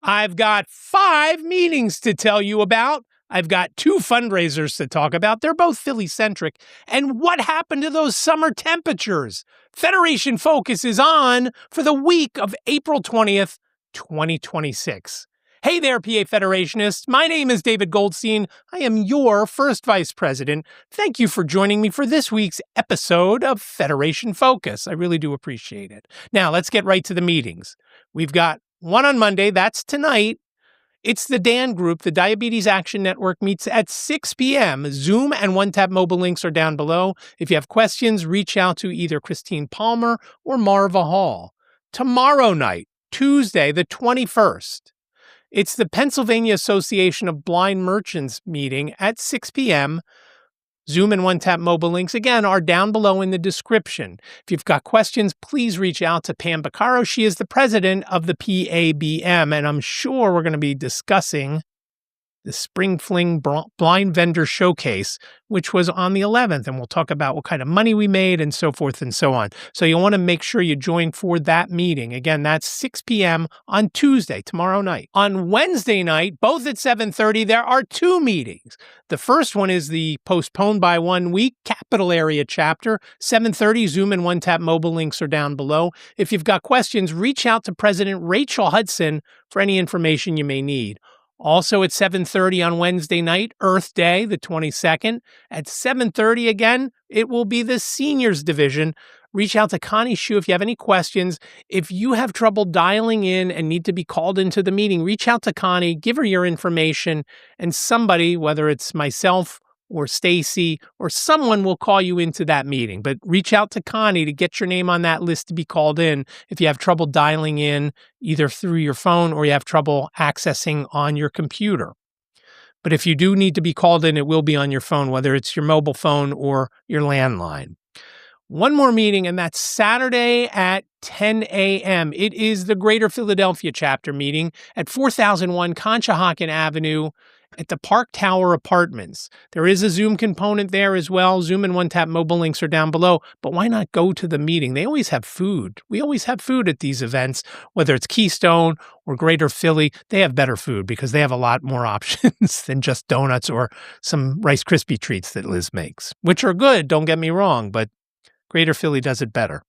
I've got 5 meetings to tell you about. I've got 2 fundraisers to talk about. They're both Philly-centric. And what happened to those summer temperatures? Federation Focus is on for the week of April 20th, 2026. Hey there, PA Federationists. My name is David Goldstein. I am your first vice president. Thank you for joining me for this week's episode of Federation Focus. I really do appreciate it. Now, let's get right to the meetings. We've got one on Monday. That's tonight. It's the DAN group. The Diabetes Action Network meets at 6 p.m. Zoom and one-tap mobile links are down below. If you have questions, reach out to either Christine Palmer or Marva Hall. Tomorrow night, Tuesday, the 21st, it's the Pennsylvania Association of Blind Merchants meeting at 6 p.m. Zoom and one-tap mobile links, again, are down below in the description. If you've got questions, please reach out to Pam Baccaro. She is the president of the PABM, and I'm sure we're going to be discussing the Spring Fling Blind Vendor Showcase, which was on the 11th, and we'll talk about what kind of money we made and so forth and so on. So you'll want to make sure you join for that meeting. Again, that's 6 p.m. on Tuesday, tomorrow night. On Wednesday night, both at 7:30, there are 2 meetings. The first one is the postponed by 1 week Capital Area chapter. 7:30, Zoom and one-tap mobile links are down below. If you've got questions, reach out to President Rachel Hudson for any information you may need. Also at 7:30 on Wednesday night, Earth Day, the 22nd. At 7:30 again, it will be the Seniors Division. Reach out to Connie Shu if you have any questions. If you have trouble dialing in and need to be called into the meeting, reach out to Connie, give her your information, and somebody, whether it's myself or Stacy or someone, will call you into that meeting. But reach out to Connie to get your name on that list to be called in if you have trouble dialing in either through your phone or you have trouble accessing on your computer. But if you do need to be called in, it will be on your phone, whether it's your mobile phone or your landline. One more meeting, and that's Saturday at 10 a.m. It is the Greater Philadelphia chapter meeting at 4001 Conshohocken Avenue at the Park Tower Apartments. There is a Zoom component there as well. Zoom and one-tap mobile links are down below. But why not go to the meeting? They always have food. We always have food at these events, whether it's Keystone or Greater Philly. They have better food because they have a lot more options than just donuts or some Rice Krispie treats that Liz makes, which are good, don't get me wrong, but Greater Philly does it better.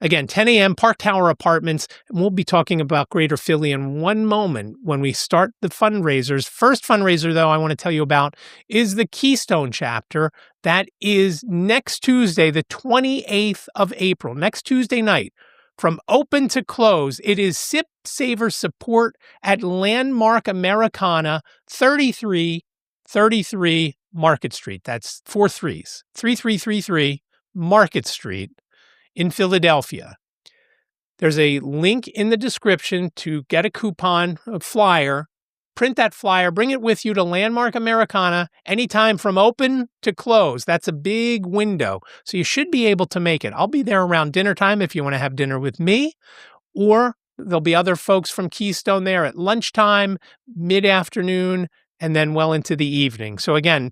Again, 10 a.m., Park Tower Apartments, and we'll be talking about Greater Philly in one moment when we start the fundraisers. First fundraiser, though, I want to tell you about is the Keystone chapter. That is next Tuesday, the 28th of April, next Tuesday night. From open to close, it is Sip, Savor, Support at Landmark Americana, 3333 Market Street. That's 4 threes, 3333 Market Street in Philadelphia. There's a link in the description to get a coupon, a flyer, print that flyer, bring it with you to Landmark Americana anytime from open to close. That's a big window, so you should be able to make it. I'll be there around dinner time if you want to have dinner with me, or there'll be other folks from Keystone there at lunchtime, mid-afternoon, and then well into the evening. So again,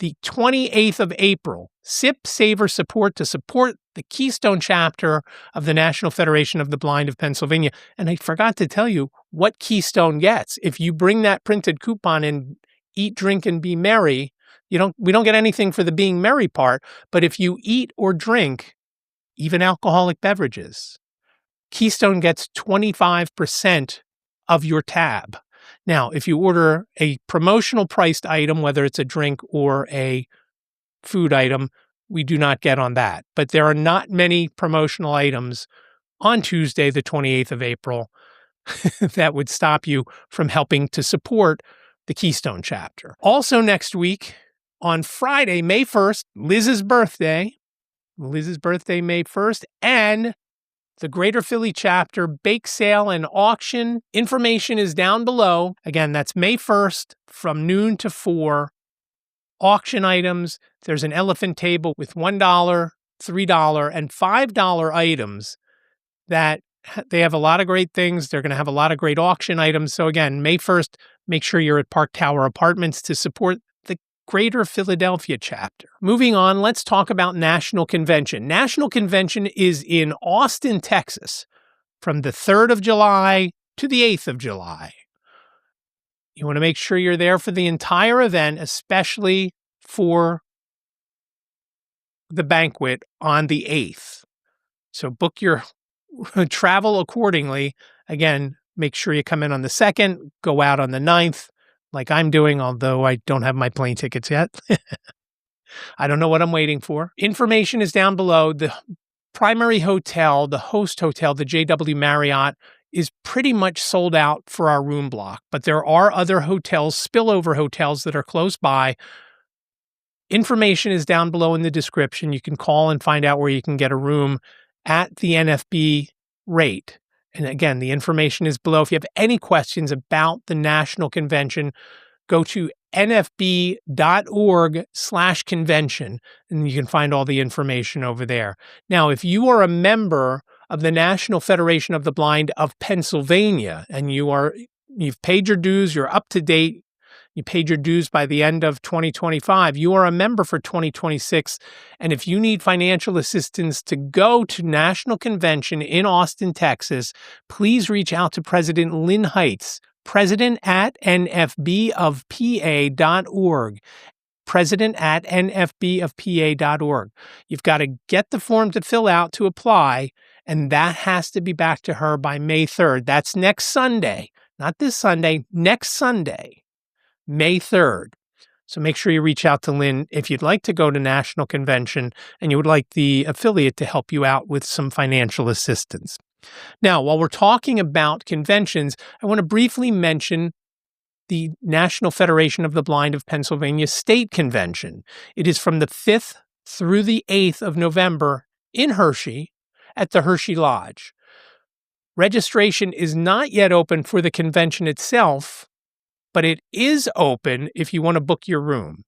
the 28th of April, Sip, Savor, Support to support the Keystone chapter of the National Federation of the Blind of Pennsylvania. And I forgot to tell you what Keystone gets. If you bring that printed coupon and eat, drink, and be merry, we don't get anything for the being merry part, but if you eat or drink, even alcoholic beverages, Keystone gets 25% of your tab. Now, if you order a promotional priced item, whether it's a drink or a food item, we do not get on that. But there are not many promotional items on Tuesday, the 28th of April, that would stop you from helping to support the Keystone chapter. Also next week, on Friday, May 1st, Liz's birthday, May 1st, and the Greater Philly chapter bake sale and auction. Information is down below. Again, that's May 1st from noon to 4. Auction items. There's an elephant table with $1, $3, and $5 items that they have a lot of great things. They're going to have a lot of great auction items. So again, May 1st, make sure you're at Park Tower Apartments to support the Greater Philadelphia chapter. Moving on, let's talk about National Convention. National Convention is in Austin, Texas, from the 3rd of July to the 8th of July. You want to make sure you're there for the entire event, especially for the banquet on the 8th. So book your travel accordingly. Again, make sure you come in on the 2nd, go out on the 9th, like I'm doing, although I don't have my plane tickets yet. I don't know what I'm waiting for. Information is down below. The primary hotel, the host hotel, the JW Marriott, is pretty much sold out for our room block, but there are other hotels, spillover hotels that are close by. Information is down below in the description. You can call and find out where you can get a room at the NFB rate. And again, the information is below. If you have any questions about the national convention, go to nfb.org/convention, and you can find all the information over there. Now, if you are a member of the National Federation of the Blind of Pennsylvania, and you've paid your dues, you're up to date, you paid your dues by the end of 2025, you are a member for 2026, and if you need financial assistance to go to National Convention in Austin, Texas, please reach out to President Lynn Heitz, president at NFBofPA.org. President at NFBofPA.org. You've got to get the form to fill out to apply, and that has to be back to her by May 3rd. That's next Sunday, not this Sunday, next Sunday, May 3rd. So make sure you reach out to Lynn if you'd like to go to National Convention and you would like the affiliate to help you out with some financial assistance. Now, while we're talking about conventions, I want to briefly mention the National Federation of the Blind of Pennsylvania State Convention. It is from the 5th through the 8th of November in Hershey at the Hershey Lodge. Registration is not yet open for the convention itself, but it is open if you want to book your room.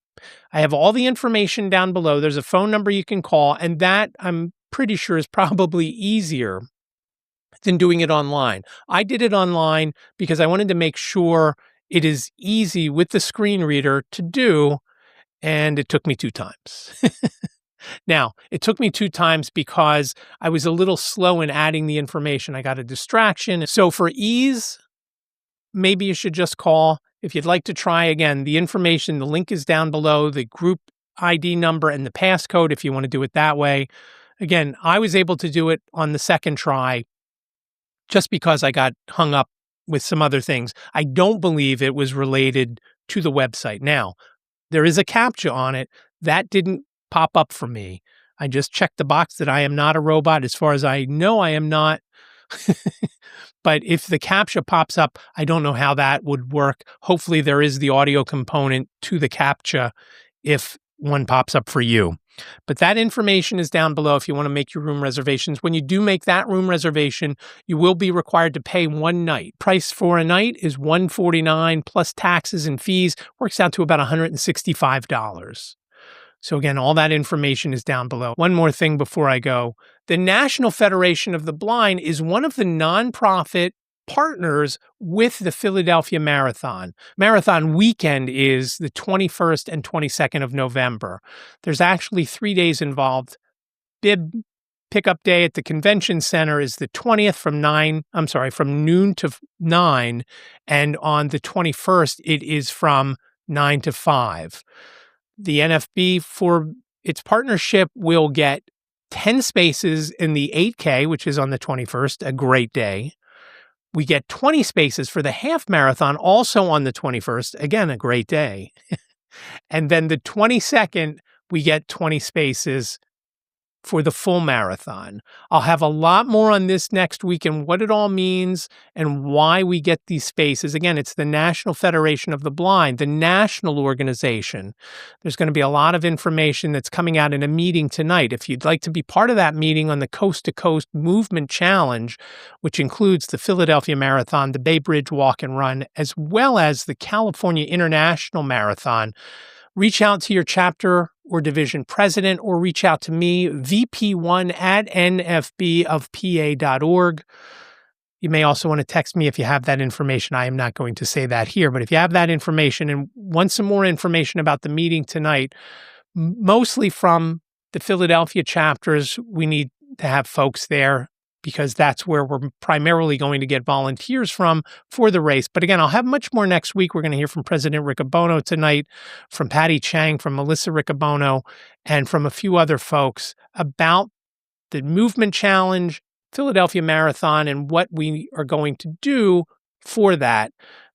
I have all the information down below. There's a phone number you can call, and that I'm pretty sure is probably easier than doing it online. I did it online because I wanted to make sure it is easy with the screen reader to do, and it took me 2 times. Now, it took me 2 times because I was a little slow in adding the information. I got a distraction. So for ease, maybe you should just call. If you'd like to try again, the information, the link is down below, the group ID number and the passcode if you want to do it that way. Again, I was able to do it on the 2nd try just because I got hung up with some other things. I don't believe it was related to the website. Now, there is a CAPTCHA on it. That didn't pop up for me. I just checked the box that I am not a robot. As far as I know, I am not. But if the CAPTCHA pops up, I don't know how that would work. Hopefully there is the audio component to the CAPTCHA if one pops up for you. But that information is down below if you want to make your room reservations. When you do make that room reservation, you will be required to pay 1 night. Price for a night is $149 plus taxes and fees, works out to about $165. So again, all that information is down below. One more thing before I go. The National Federation of the Blind is one of the nonprofit partners with the Philadelphia Marathon. Marathon weekend is the 21st and 22nd of November. There's actually 3 days involved. Bib pickup day at the convention center is the 20th from noon to 9. And on the 21st, it is from 9 to 5. The NFB, for its partnership, will get 10 spaces in the 8K, which is on the 21st, a great day. We get 20 spaces for the half marathon, also on the 21st, again, a great day. And then the 22nd, we get 20 spaces for the full marathon. I'll have a lot more on this next week and what it all means and why we get these spaces. Again, it's the National Federation of the Blind, the national organization. There's going to be a lot of information that's coming out in a meeting tonight. If you'd like to be part of that meeting on the Coast to Coast Movement Challenge, which includes the Philadelphia Marathon, the Bay Bridge Walk and Run, as well as the California International Marathon, reach out to your chapter or division president, or reach out to me, VP1 at NFBofPA.org. You may also want to text me if you have that information. I am not going to say that here, but if you have that information and want some more information about the meeting tonight, mostly from the Philadelphia chapters, we need to have folks there because that's where we're primarily going to get volunteers from for the race. But again, I'll have much more next week. We're going to hear from President Riccobono tonight, from Patty Chang, from Melissa Riccobono, and from a few other folks about the Movement Challenge, Philadelphia Marathon, and what we are going to do for that.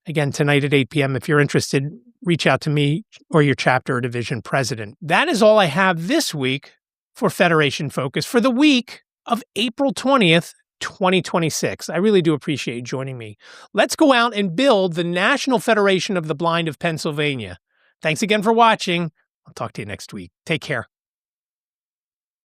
Again, tonight at 8 p.m. If you're interested, reach out to me or your chapter or division president. That is all I have this week for Federation Focus for the week of April 20th, 2026. I really do appreciate you joining me. Let's go out and build the National Federation of the Blind of Pennsylvania. Thanks again for watching. I'll talk to you next week. Take care.